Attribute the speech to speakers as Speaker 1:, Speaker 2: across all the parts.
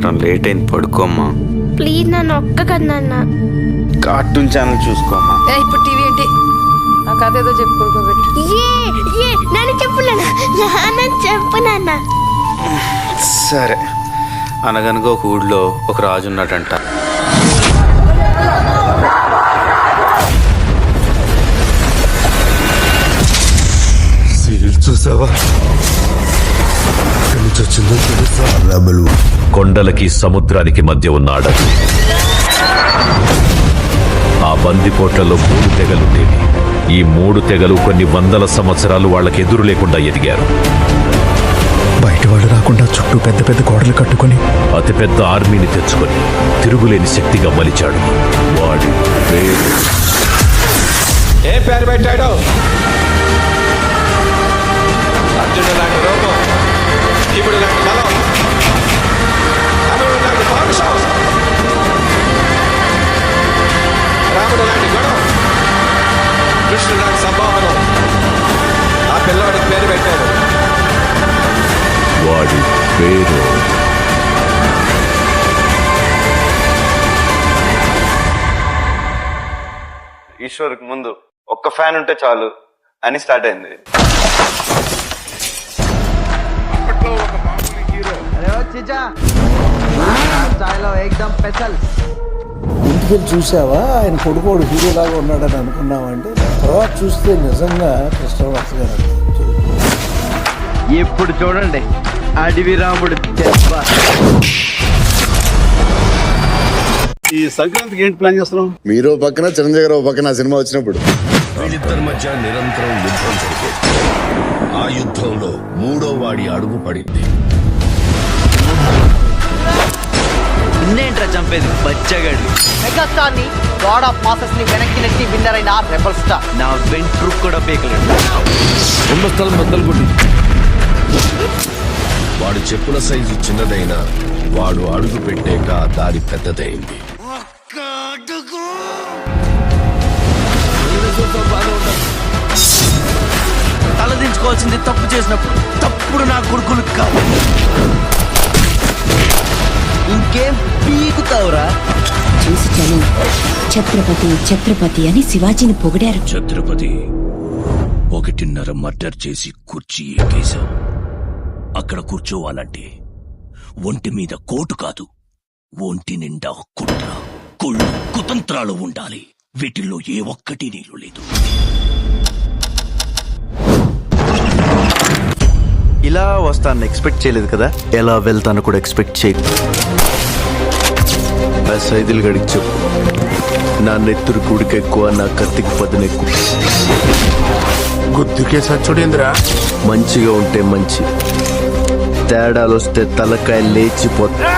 Speaker 1: సాయంత్రం లేట్ అయింది, పడుకోమ్మా.
Speaker 2: ప్లీజ్ నన్ను ఒక్క కదా నాన్న.
Speaker 1: కార్టూన్ ఛానల్ చూసుకోమ్మా.
Speaker 3: ఇప్పుడు టీవీ ఏంటి? ఆ కథ ఏదో చెప్పు, పడుకోబెట్టు.
Speaker 2: నన్ను చెప్పు నాన్న, చెప్పు నాన్న.
Speaker 1: సరే. అనగనగా ఒక ఊళ్ళో ఒక రాజు ఉన్నాడంట.
Speaker 4: చూసావా,
Speaker 5: కొండలకి సముద్రానికి మధ్య ఉన్న అడవి. ఆ బందిపోట్లలో 3 తెగలుండేవి. ఈ 3 తెగలు కొన్ని వందల సంవత్సరాలు వాళ్ళకి ఎదురు లేకుండా ఎదిగారు.
Speaker 4: బయట వాళ్ళు రాకుండా చుట్టూ పెద్ద పెద్ద గోడలు కట్టుకుని
Speaker 5: అతిపెద్ద ఆర్మీని తెచ్చుకొని తిరుగులేని శక్తిగా మలిచాడు. వాడి పేరు
Speaker 6: ఏ పేరు పెట్టాడు? అర్జునుడు లాంటి రూపం, భీముడు లాంటి బలం, అర్జునుడు లాంటి పౌరుషం, రాముడు లాంటి గుణం, కృష్ణుడు లాంటి సంభావనం. ఆ పిల్లవాడికి పేరు పెట్టాడు.
Speaker 5: వాడి పేరు
Speaker 1: ఈశ్వర్కి ముందు ఒక్క ఫ్యాన్ ఉంటే చాలు అని స్టార్ట్ అయింది.
Speaker 7: ఇంటికి చూసావా, ఆయన కొడుకోడు హీరోలాగా ఉన్నాడని అనుకున్నామంటే తర్వాత చూస్తే నిజంగా కృష్ణవాస గారు.
Speaker 8: ఇప్పుడు చూడండి అడవి రాముడు దెబ్బ.
Speaker 4: ఈ సంక్రాంతికి ఏంటి ప్లాన్ చేస్తున్నాం?
Speaker 9: మీరు పక్కన చిరంజీవి గారు పక్కన సినిమా వచ్చినప్పుడు
Speaker 5: వీళ్ళిద్దరి మధ్య నిరంతరం యుద్ధం జరిగేది. ఆ యుద్ధంలో 3వ వాడి అడుగు పడింది.
Speaker 8: ఇన్నేంట్రా చంపేది బచ్చగాడు.
Speaker 3: మెగాస్టార్ ని, గాడ్ ఆఫ్ మాసెస్ ని వెనక్కి నెట్టి విన్నర్ అయిన రెబల్ స్టార్.
Speaker 8: నా వెంట్రు కూడా పీకలేడు.
Speaker 5: ఉన్న స్థలం బద్దలుకొట్టి వాడు చెప్పుల సైజు చిన్నదైనా వాడు అడుగు పెట్టాక దారి పెద్దదైంది.
Speaker 8: తలదించుకోవాల్సింది తప్పు చేసినప్పుడు. తప్పుడు నా కొడుకులు కావాలి. ఇంకేం పీకుతావురా?
Speaker 10: చూసి చలు, ఛత్రపతి ఛత్రపతి అని శివాజీని పొగిడారు.
Speaker 5: ఛత్రపతి 1.5 మర్డర్ చేసి కుర్చీ ఎక్కేశావు. అక్కడ కూర్చోవాలంటే ఒంటి మీద కోటు కాదు, ఒంటి నిండా కుట్ర, కుళ్ళు, కుతంత్రాలు ఉండాలి. వీటిల్లో ఏ ఒక్కటి నీళ్ళు లేదు.
Speaker 8: ఇలా వస్తాను ఎక్స్పెక్ట్ చేయలేదు కదా. ఎలా వెళ్తాను కూడా ఎక్స్పెక్ట్ చేయకు. ఆ సైదులు గడికి చెప్పు, నా నెత్తురు గుడికి ఎక్కువ, నా కత్తికి పదునెక్కువ.
Speaker 4: గుర్తుకే సచ్చుడేంద్రా.
Speaker 8: మంచిగా ఉంటే మంచి, తేడాలు వస్తే తలకాయ లేచిపోతా.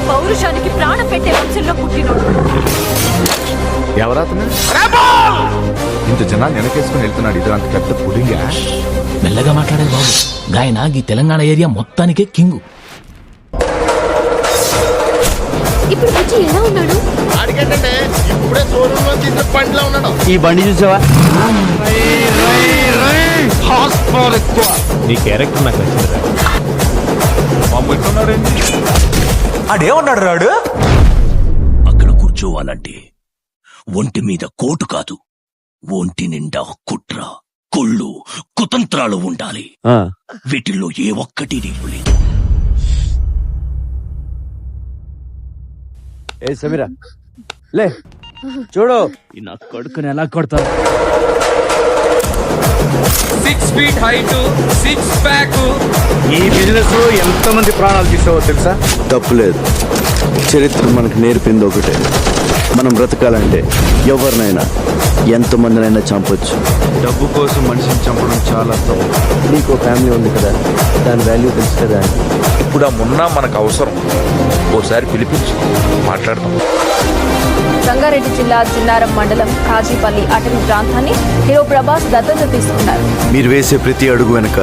Speaker 10: పౌరుషానికి ప్రాణం పెట్టే వంశంలో పుట్టినోడు.
Speaker 4: ఎవరాతను? ఇంత జనాన్ని వెనకేసుకుని వెళ్తున్నాడు. ఇది అంత పెద్ద పుడింగా.
Speaker 5: మెల్లగా మాట్లాడే బాబు. గాయన ఈ తెలంగాణ ఏరియా మొత్తానికే కింగు.
Speaker 2: ఇప్పుడు వచ్చి ఎలా ఉన్నాడు?
Speaker 4: ఇప్పుడే షోరూంలో తీసిన బండిలో ఉన్నాడు.
Speaker 8: ఈ బండి చూసావా?
Speaker 6: నీ క్యారెక్టర్ నాకు నచ్చింది.
Speaker 4: అడేమన్నాడు రాడు?
Speaker 5: అక్కడ కూర్చోవాలంటే ఒంటి మీద కోటు కాదు, ఒంటి నిండా కుట్ర, కుళ్ళు, కుతంత్రాలు ఉండాలి. వీటిల్లో ఏ ఒక్కటి నీళ్ళు లేదు.
Speaker 8: ఏ సమీరా లే, చూడు నా కొడుకుని ఎలా కొడతాను.
Speaker 6: 6 feet height, 6 pack.
Speaker 4: ఈ బిజినెస్ లో ఎంతమంది ప్రాణాలు తీసావో తెలుసా?
Speaker 8: తప్పులేదు. చరిత్ర మనకు నేర్పింది ఒకటే, మనం బ్రతకాలంటే ఎవరినైనా ఎంతమందినైనా చంపొచ్చు. డబ్బు కోసం మనిషిని చంపడం చాలా తప్పు. నీకు ఫ్యామిలీ ఉంది కదా, దాని వాల్యూ తెలుసు కదా.
Speaker 6: ఇప్పుడు ఆ మున్నా మనకు అవసరం. ఓసారి పిలిపించి మాట్లాడతాం.
Speaker 10: రంగారెడ్డి జిల్లా చిన్నారం మండలం కాజీపల్లి అటవీ ప్రాంతాన్ని హీరో ప్రభాస్ దత్తత తీసుకున్నారు.
Speaker 8: మీరు వేసే ప్రతి అడుగు వెనుక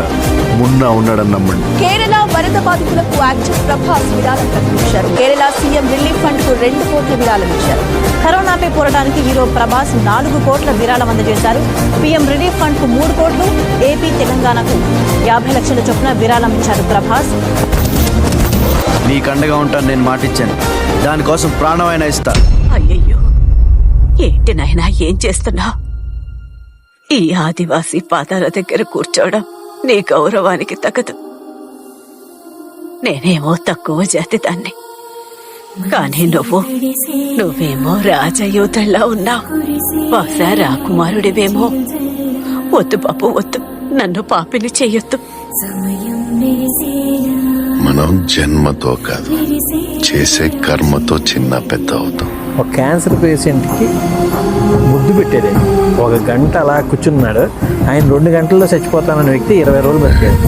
Speaker 8: మున్నా ఉన్నాడని నమ్మండి.
Speaker 10: కేరళ వరద బాధితులకు యాక్టర్ ప్రభాస్ విరాళం ప్రకటించారు. కేరళ సీఎం రిలీఫ్ ఫండ్ కు 2 కోట్ల విరాళం ఇచ్చారు. కరోనాపై పోరాటానికి హీరో ప్రభాస్ 4 కోట్ల విరాళం అందజేశారు. పీఎం రిలీఫ్ ఫండ్ కు 3 కోట్లు, ఏపీ తెలంగాణకు 50 లక్షల చొప్పున విరాళం ఇచ్చారు ప్రభాస్.
Speaker 8: నీకు అండగా ఉంటాను నేను మాటిచ్చాను. దానికోసం ప్రాణమైనా ఇస్తా.
Speaker 10: అయ్యయ్యో, ఏంటి నాయనా ఏం చేస్తున్నా? ఈ ఆదివాసీ పాదాల దగ్గర కూర్చోవడం నీ గౌరవానికి తగదు. నేనేమో తక్కువ జాతి దాన్ని, కానీ నువ్వేమో రాజయోధుల్లా ఉన్నావు. బహుశా రాకుమారుడివేమో. వద్దు బాబు వద్దు, నన్ను పాపిని చెయ్యొద్దు.
Speaker 9: మనం జన్మతో కాదు, చేసే కర్మతో చిన్న పెద్ద అవుతాం.
Speaker 7: ఒక క్యాన్సర్ పేషెంట్కి ముద్దు పెట్టేది 1 గంట అలా కూర్చున్నాడు. ఆయన 2 గంటల్లో చచ్చిపోతానన్న వ్యక్తి 20 రోజులు బతికాడు.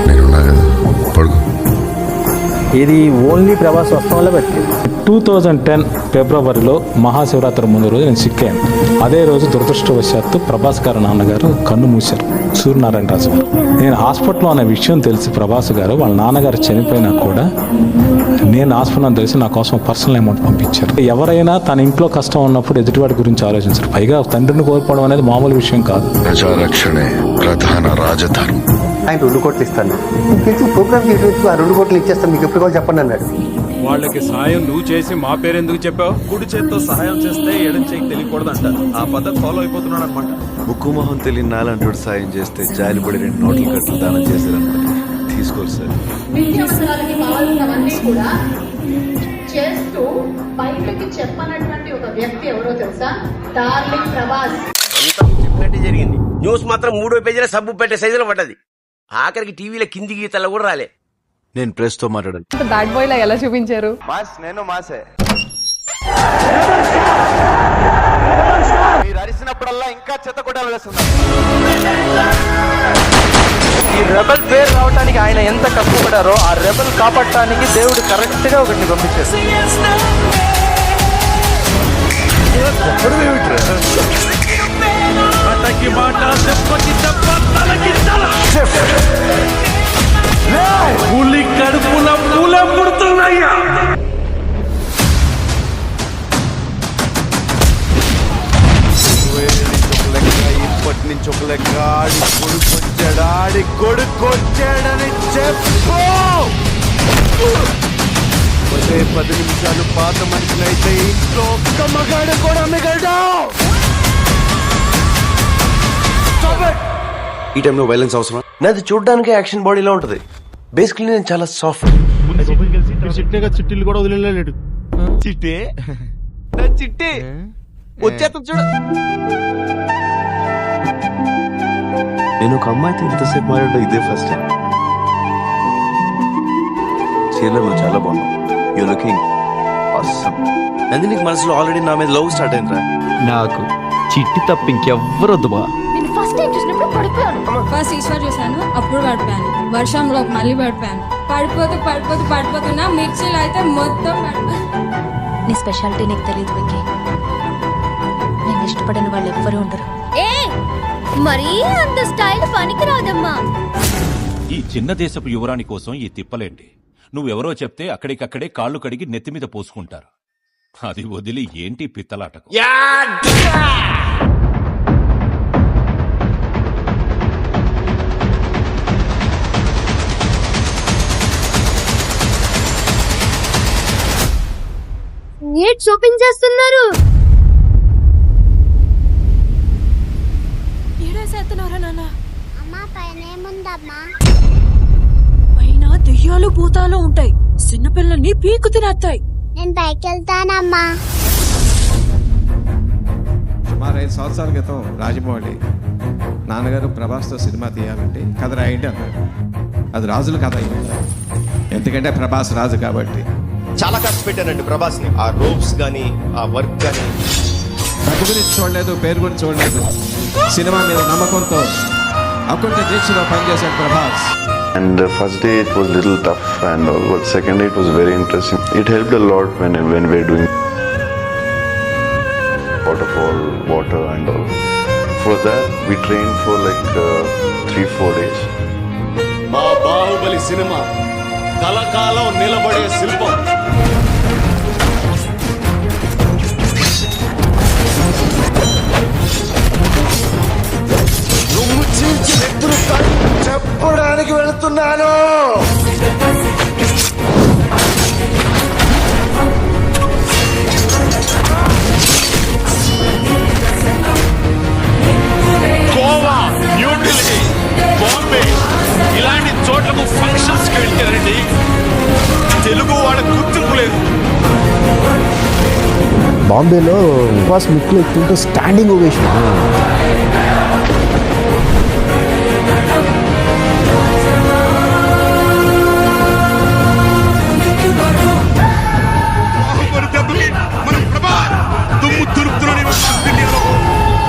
Speaker 9: నేనున్నా కదా, పడుకో.
Speaker 7: ఇది ఓన్లీ ప్రభాస్ వస్తం వల్ల బతికేది.
Speaker 11: 2010 ఫిబ్రవరిలో మహాశివరాత్రి ముందు రోజు నేను సిక్కాను. అదే రోజు దురదృష్టవశాత్తు ప్రభాస్ గారు నాన్నగారు కన్ను మూశారు, సూర్యనారాయణ రాజు గారు. నేను హాస్పిటల్లో అనే విషయం తెలిసి ప్రభాస్ గారు వాళ్ళ నాన్నగారు చనిపోయినా కూడా నేను హాస్పిటల్ తెలిసి నా కోసం పర్సనల్ అమౌంట్ పంపించారు. ఎవరైనా తన ఇంట్లో కష్టం ఉన్నప్పుడు ఎదుటివాడి గురించి ఆలోచించారు. పైగా తండ్రిని కోల్పోవడం అనేది మామూలు విషయం కాదు.
Speaker 9: ప్రజారక్షణే ప్రధాన రాజధర్మం.
Speaker 3: ఆయన 2 కోట్లు ఇస్తాను. మీకు ప్రోగ్రామ్ చేయడానికి ఆ 2 కోట్లు ఇచ్చేస్తాను, మీకు ఎప్పుడు కావాలి చెప్పండి అన్నాడు.
Speaker 6: వాళ్ళకి సహాయం నువ్వు చేసి మా పేరు ఎందుకు చెప్పావు? కుడి చేత్తో సహాయం చేస్తే ఎడం చేయి తెలియకూడదు అంటారు. ఆ పద్ధతి ఫాలో అయిపోతున్నాడు అనమాట.
Speaker 8: ముక్కు మొహం తెలియని నాలంటోడు సాయం చేస్తే జాలిపడి 2 నోట్ల కట్టలు దానం చేశారనుకోండి, తీసుకోరు సార్.
Speaker 10: చేస్తూ బయటకి చెప్పనటువంటి ఒక వ్యక్తి ఎవరో తెలుసా? డార్లింగ్ ప్రభాస్.
Speaker 5: చెప్పినట్టే జరిగింది. న్యూస్ మాత్రం 3వ పేజీలో సబ్బు పెట్టే సైజులో పడ్డది. ఆఖరికి టీవీలో కింది గీతల్లో కూడా రాలే.
Speaker 8: నేను ప్రెస్ తో మాట్లాడాను.
Speaker 10: బ్యాడ్ బాయ్ లా ఎలా చూపించారు?
Speaker 1: నేను మాసే. మీరు అరిసినప్పుడల్లా ఇంకా చెత్త కొట్టాలు వేస్తున్నారు.
Speaker 3: ఈ రెబల్ పేరు రావడానికి ఆయన ఎంత కష్టపడారో ఆ రెబల్ కాపాడటానికి దేవుడు కరెక్ట్ గా ఒకటిని పంపించారు.
Speaker 6: పులి కడుపుల పూల పుడుతున్నాయ్యా.
Speaker 8: ఇప్పటి నుంచి ఒక లెక్క ఆడి కొడుకొచ్చాడని చెప్పు. 10 నిమిషాలు పాత మనుషులైతే ఇంట్లో ఒక్క మగాడు కూడా మిగలడు. ఈ టైంలో వైలెన్స్ అవసరం? నాది చూడడానికి యాక్షన్ బాడీలో ఉంటది. బేసికలీ నేను చాలా సాఫ్ట్. చిట్టీలు కూడా వదిలేడు. చిట్టే చిట్టే వచ్చేస్తా చూడ. నేను ఒక అమ్మాయితో ఇంతసేపు మాట్లాడడం ఇదే ఫస్ట్ టైం. చీరలో నువ్వు చాలా బాగున్నావు. You looking awesome. అది నీకు మనసులో ఆల్రెడీ నా మీద లవ్ స్టార్ట్ అయిందిరా. నాకు చిట్టి తప్ప ఇంకెవ్వరు వద్దు బా.
Speaker 2: ఫస్ట్ ఈశ్వర్ చూసాను, అప్పుడు పడిపోయాను. వర్షంలో మళ్ళీ పడిపోయాను. పడిపోతున్నా మిర్చిలో అయితే మొత్తం నీ స్పెషాలిటీ నీకు తెలియదు విక్కీ. నేను ఇష్టపడిన వాళ్ళు ఎవ్వరూ ఉండరు. మరీ అంత స్టైల్ పనికి రాదమ్మా.
Speaker 5: ఈ చిన్న దేశపు యువరాణి కోసం ఈ తిప్పలేంటి? నువ్వెవరో చెప్తే అక్కడికక్కడే కాళ్ళు కడిగి నెత్తి మీద పోసుకుంటారు. అది వదిలి ఏంటి పిత్తలాటకు?
Speaker 2: ఏంటి షాపింగ్ చేస్తున్నారు?
Speaker 10: పైన దెయ్యాలు భూతాలు ఉంటాయి, చిన్నపిల్లల్ని పీకు తినేస్తాయి.
Speaker 2: నేను పైకి వెళ్తానమ్మా.
Speaker 6: సుమారు 5 సంవత్సరాల క్రితం రాజమౌళి నాన్నగారు ప్రభాస్తో సినిమా తీయాలంటే కథ రాయండి అన్నాడు. అది రాజుల కథ అయింది, ఎందుకంటే ప్రభాస్ రాజు కాబట్టి.
Speaker 1: చాలా కష్టపెట్టానండి ప్రభాస్ ని. ఆ రోప్స్ గానీ ఆ వర్క్ గానీ.
Speaker 6: డబ్బు గురించి చూడలేదు, పేరు గురించి చూడలేదు. సినిమా మీద నమ్మకంతో అకుంఠ దీక్షలో పనిచేశాడు Prabhas.
Speaker 9: And the first day it was little tough and all, but second day it was very interesting. It helped a lot when we're doing waterfall, water and all. For that we trained for like 3-4 days.
Speaker 5: మా Baahubali cinema కలకాలం నిలబడే శిల్పం.
Speaker 8: చెప్పడానికి వెళుతున్నాను. బాంబేలో ప్రభాస్ ముక్కులు ఎక్కుతుంటే standing ovation.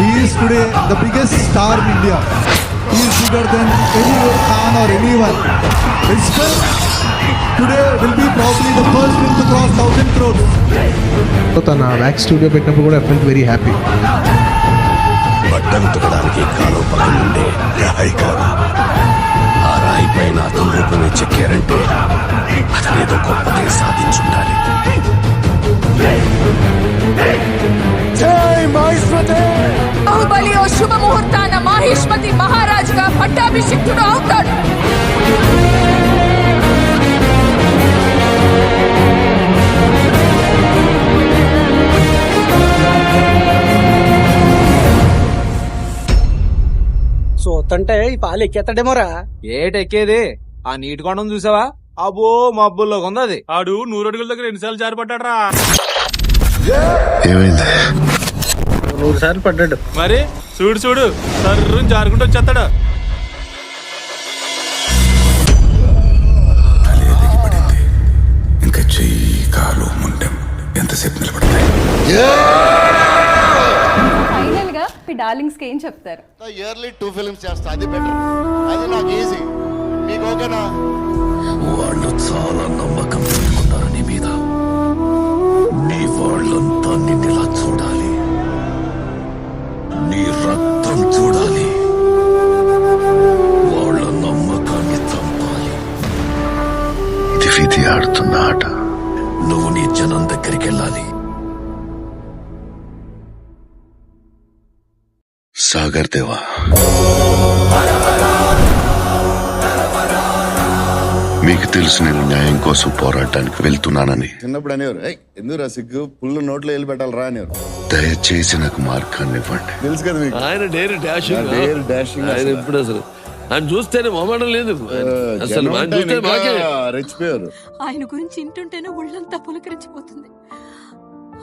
Speaker 6: He is today the biggest star in India. He is bigger than any Khan or anyone. Principal today will be probably the first film to cross 1,000 crores.
Speaker 4: తన వ్యాక్స్ స్టూడియో పెట్టినప్పుడు కూడా I felt very happy.
Speaker 5: బట్టలు ఉతకడానికి కాలువ పక్కన ఉండే రాయి కాదు, ఆ రాయి పైన అతని రూపమే చెక్కారంటే అతనేదో గొప్పదే సాధించుండాలి.
Speaker 2: బాహుబలి ఓ శుభ ముహూర్తాన మాహిష్మతి మహారాజుగా పట్టాభిషిక్తుడు అవుతాడు.
Speaker 3: సోతంటే ఈ పాలు ఎక్కేస్తాడేమోరా.
Speaker 11: ఏటెక్కేది? ఆ నీటి కొండం చూసావా? అబ్బో మబ్బుల్లో ఉంది అది. ఆడు 100 అడుగుల దగ్గర ఎన్నిసార్లు జారిపడ్డాడ్రా.
Speaker 9: ఏమైంది?
Speaker 7: 100 సార్లు పడ్డాడు.
Speaker 11: మరి చూడు చూడు, సర్రుని జారుకుంటూ వచ్చేస్తాడు.
Speaker 5: ఇంకా చెయ్యి కాలు ముండెం ఎంతసేపు నిలబడతాయి?
Speaker 10: ఫైనల్ గా మీ డార్లింగ్స్ కి ఏం చెప్తారు?
Speaker 8: ఇయర్లీ 2 ఫిల్మ్స్ చేస్తా, అది బెటర్. అది నాకు ఈజీ. మీకు ఓకేనా?
Speaker 5: వాళ్ళు చాలా నమ్మకం పెట్టుకున్నారు నీ మీద. నీ వాళ్ళంతా నిన్నిలా చూడాలి, నీ రక్తం చూడాలి, వాళ్ళ నమ్మకాన్ని చంపాలి.
Speaker 9: ఇది విధి ఆడుతున్న ఆట.
Speaker 5: నువ్వు నీ జనం దగ్గరికి వెళ్ళాలి.
Speaker 9: సాగర్ దేవా, మీకు తెలుసు నేను న్యాయం కోసం పోరాటానికి వెళ్తున్నానని.
Speaker 8: చిన్నప్పుడు అనేవారు, ఎందుకు సిగ్గు పుల్లు నోట్లో వెళ్ళి పెట్టాలరా అనేవారు.
Speaker 9: దయచేసి నాకు మార్గాన్ని ఇవ్వండి.
Speaker 8: తెలుసు కదా మీకు.
Speaker 5: ఆయన డేర్ డాషింగ్,
Speaker 8: ఆయన
Speaker 5: ఎప్పుడు అసలు ఆయన చూస్తేనే మొహమాటం లేదు. అసలు
Speaker 8: రెచ్చిపోయారు.
Speaker 2: ఆయన గురించి ఇంటుంటేనే ఒళ్ళంతా పులకరించిపోతుంది.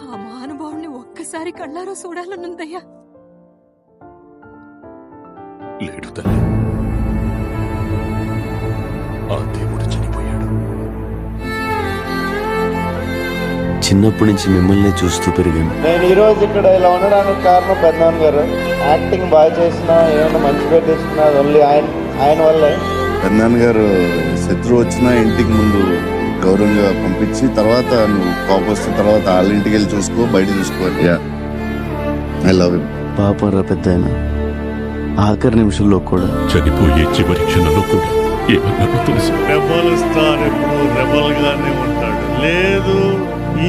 Speaker 2: ఆ మహానుభావుడిని ఒక్కసారి కళ్ళారో చూడాలనుందయ్యా.
Speaker 5: లేడు తల్లి, ఆ దేవుడు చనిపోయాడు.
Speaker 8: చిన్నప్పటి నుంచి మిమ్మల్ని చూస్తూ పెరిగాను.
Speaker 3: నేను ఈ రోజు ఇక్కడ ఇలా ఉండడానికి కారణం పెద్దనాన్న గారు. యాక్టింగ్ బాగా చేసినా, ఏమైనా మంచి పేరు తెచ్చినా ఓన్లీ ఆయన వల్లే.
Speaker 8: పెద్దనాన్న గారు శత్రువు వచ్చినా ఇంటికి ముందు గౌరవంగా పంపించి, తర్వాత నువ్వు కోపం వస్తే తర్వాత వాళ్ళ ఇంటికి వెళ్ళి చూసుకో, బయట చూసుకోవాలి. I love you. పాపరా పెద్ద ఆయన ఆఖరి నిమిషంలో కూడా,
Speaker 5: చనిపోయే చివరి క్షణంలో కూడా ఏమన్నా తెలుసు?
Speaker 6: రెబల్ స్టార్ ఎప్పుడు రెబల్ గానే ఉంటాడు. లేదు,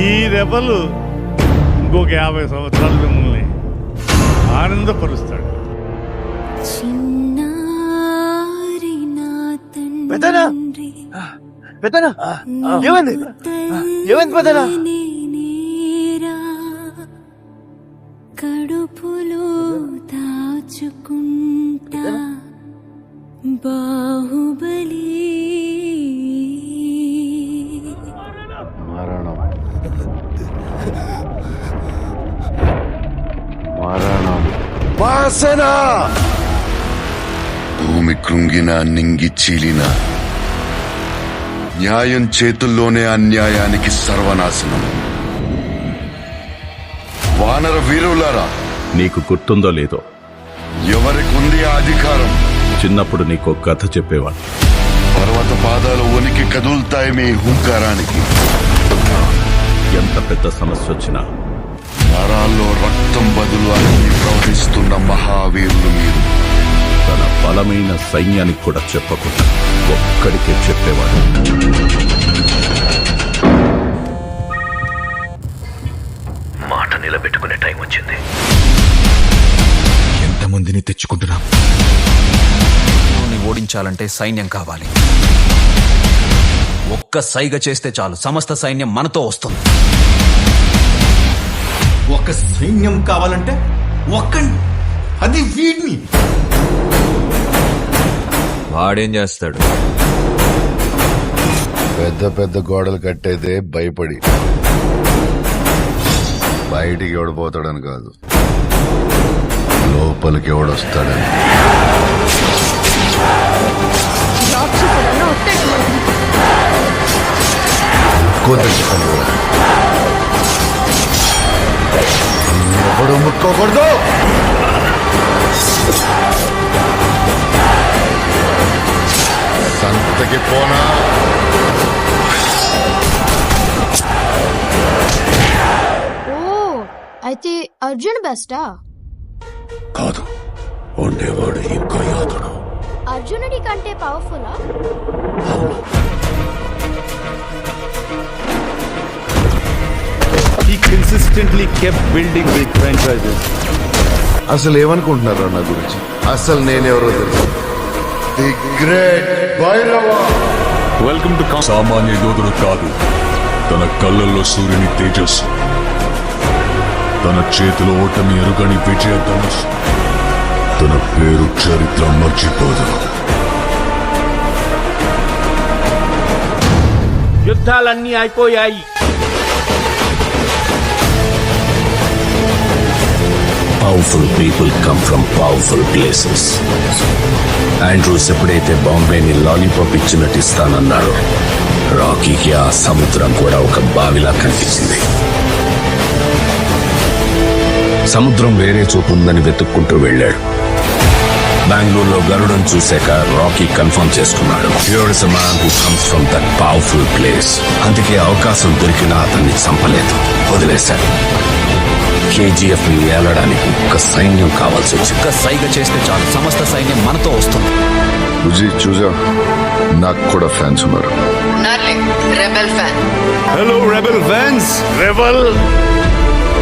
Speaker 6: ఈ రెబల్ ఇంకొక 50 సంవత్సరాలు మిమ్మల్ని ఆనందపరుస్తాడు.
Speaker 3: పెద్దనా పెద్దనా ఏమైంది? ఏమైంది పెద్దనా?
Speaker 2: కడుపులో దాచుకుంటా బాహుబలి.
Speaker 8: మరణం మరణం వాసన.
Speaker 9: భూమి కృంగిన నింగి చీలిన, న్యాయం చేతుల్లోనే అన్యాయానికి సర్వనాశనం. వానర వీరులారా,
Speaker 5: నీకు గుర్తుందో లేదో,
Speaker 9: ఎవరికుంది ఆ అధికారం?
Speaker 5: చిన్నప్పుడు నీకు కథ చెప్పేవాడు.
Speaker 9: పర్వత పాదాలు వణికి కదులుతాయి మీ హుంకారానికి.
Speaker 5: ఎంత పెద్ద సమస్య వచ్చినా
Speaker 9: నరాల్లో రక్తం బదులు అన్ని ప్రవహిస్తున్న మహావీరులు మీరు.
Speaker 5: తన బలమైన సైన్యానికి కూడా చెప్పకుండా ఒక్కడికే చెప్పేవాడు. మాట నిలబెట్టుకునే టైం వచ్చింది.
Speaker 4: ఎంతమందిని తెచ్చుకుంటున్నాం?
Speaker 12: ఓడించాలంటే సైన్యం కావాలి. ఒక్క సైగ చేస్తే చాలు, సమస్త సైన్యం మనతో వస్తుంది.
Speaker 5: ఒక సైన్యం కావాలంటే అది వీడిని.
Speaker 12: వాడేం చేస్తాడు?
Speaker 9: పెద్ద పెద్ద గోడలు కట్టేదే భయపడి.
Speaker 4: బయటికి ఎవడిపోతాడని కాదు, లోపలికి ఎవడొస్తాడని. ఎవడు ముట్టుకోకూడదు. సంతకి పోనా
Speaker 2: అయితే అర్జున్ బెస్టా?
Speaker 5: కాదు, ఉండేవాడు ఇంకా యోధుడు.
Speaker 2: అర్జునుడి కంటే పవర్ఫుల్లా?
Speaker 8: He consistently kept building big franchises.
Speaker 4: అసలు ఏమనుకుంటున్నారా నా గురించి? అసలు నేనెవరో తెలుసు. The great Bhairava.
Speaker 5: Welcome to సామాన్య యోధుడు కాదు, తన కళ్ళల్లో సూర్యుని తేజస్సు, తన చేతిలో ఓటమి ఎరుగని విజయ ధనుష్, తన పేరు చరిత్ర మర్చిపోదు.
Speaker 8: యుద్ధాలన్నీ అయిపోయాయి.
Speaker 5: Powerful people come from powerful places. Andrews ఎప్పుడైతే బాంబేని లాలీపాప్ ఇచ్చి నటిస్తానన్నాడో, రాకీకి ఆ సముద్రం కూడా ఒక బావిలా కనిపించింది. సముద్రం వేరే చోటు ఉందని వెతుక్కుంటూ వెళ్ళాడు. బెంగళూరులో గరుడను చూశాక రాకీ కన్ఫర్మ్ చేసుకున్నాడు, here is a man who comes from that powerful place. అందుకే అవకాశం దొరికినా అతన్ని చంపలేదు, వదిలేశాడు. కేజీఎఫ్ ని ఏలడానికి ఒక సైన్యం కావాల్సి వచ్చి,
Speaker 12: ఒక్క సైగ చేస్తే చాలు సమస్త సైన్యం మనతో వస్తుంది.
Speaker 4: బుజ్జి చూసా, నాకు కూడా ఫ్యాన్స్ ఉన్నారు.
Speaker 2: Rebel fan.
Speaker 8: Hello rebel fans. Rebel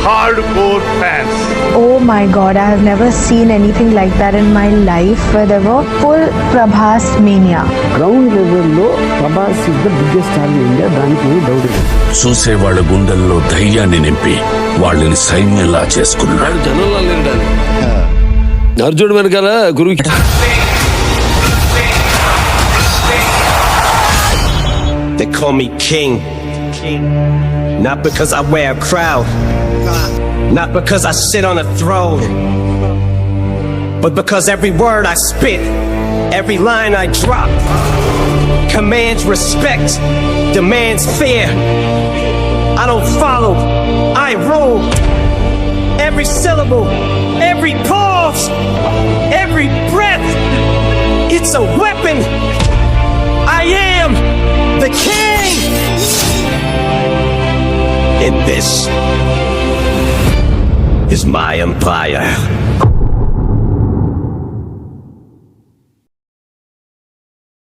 Speaker 8: hardcore fans.
Speaker 10: Oh my god, I have never seen anything like that in my life where there were full Prabhas mania.
Speaker 7: Ground లెవెల్లో Prabhas is the biggest star in India, దానికి doubt లేదు.
Speaker 5: చూసేవాళ్ళ గుండెల్లో ధైర్యాన్ని నింపి వాళ్ళని సైన్యంలా చేసుకున్నాడు.
Speaker 8: అర్జునుడు వెనకాల గురు.
Speaker 5: They call me king, not because I wear a crown, not because I sit on a throne, but because every word I spit, every line I drop, commands respect, demands fear. I don't follow, I rule. Every syllable, every pause, every breath, it's a weapon. I am the king. And this is my empire.